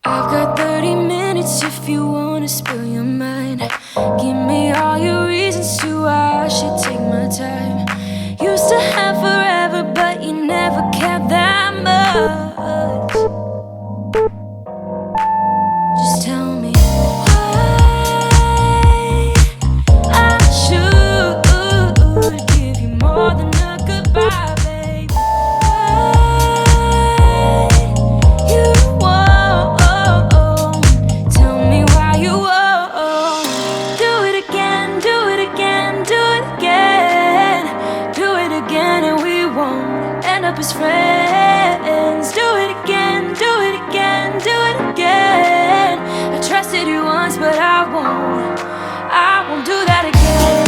I've got 30 minutes if you wanna spill your mind. Give me all your reasons to why I should take my time. Used to have forever, but you never cared that much. Just tell me why I should give you more than a goodbye, baby. Why you won't tell me why you won't do it again, do it again, do it again, do it again, and we won't end up as friends. Do it again, do it again, do it again. I trusted you once, but I won't do that again.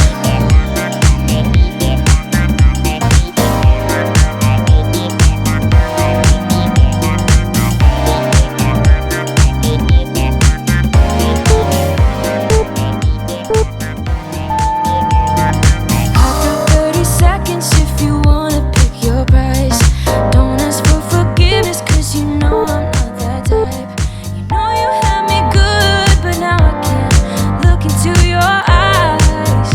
After 30 seconds, if you wanna pick your price, don't ask for forgiveness, 'cause you know I'm not that type. You know you had me good, but now I can't look into your eyes.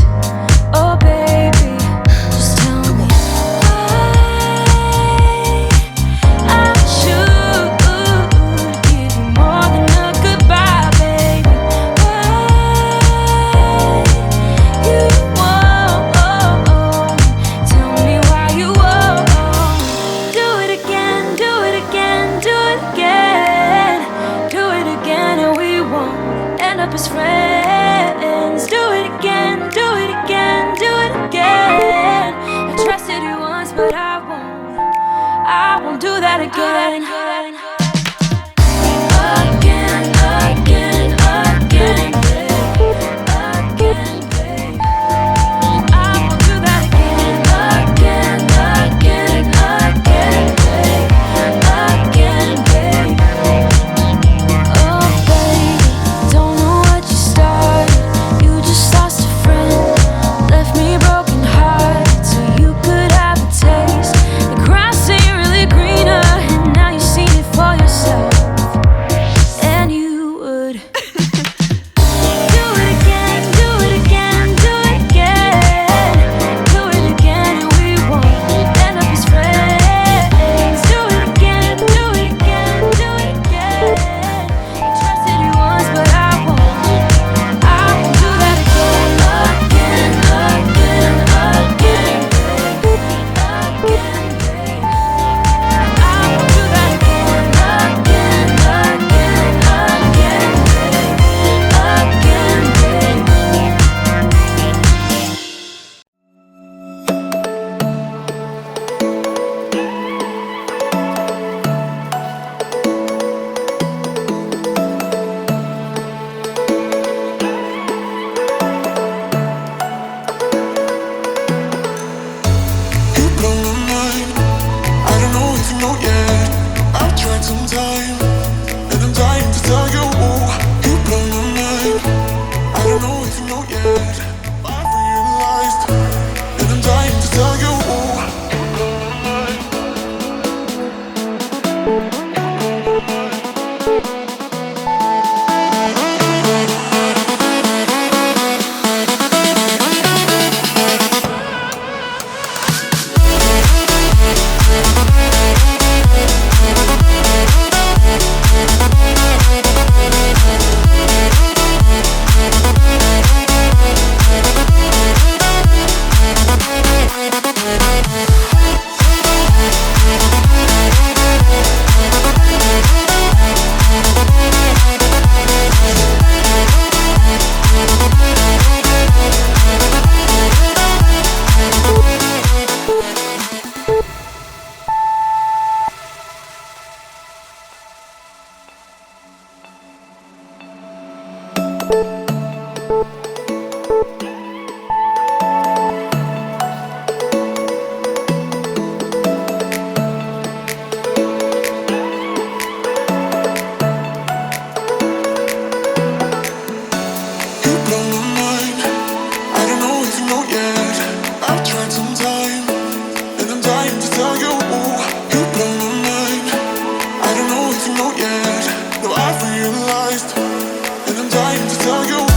Oh baby, just tell me why I should give you more than a goodbye, baby. Why you won't tell me why you won't do it again, do it again, do it again, do it again, and we won't end up as friends. Do it again, do it again, do it again. I trusted you once, but I won't do that again. Again, again, again, babe. Again, babe. I won't do that again. Again, again, again, babe. Again, babe. Oh, baby, don't know what you started. You just lost a friend, left me broken hearted, so you could have a taste. The grass ain't really greener, and now you've seen it for to tell you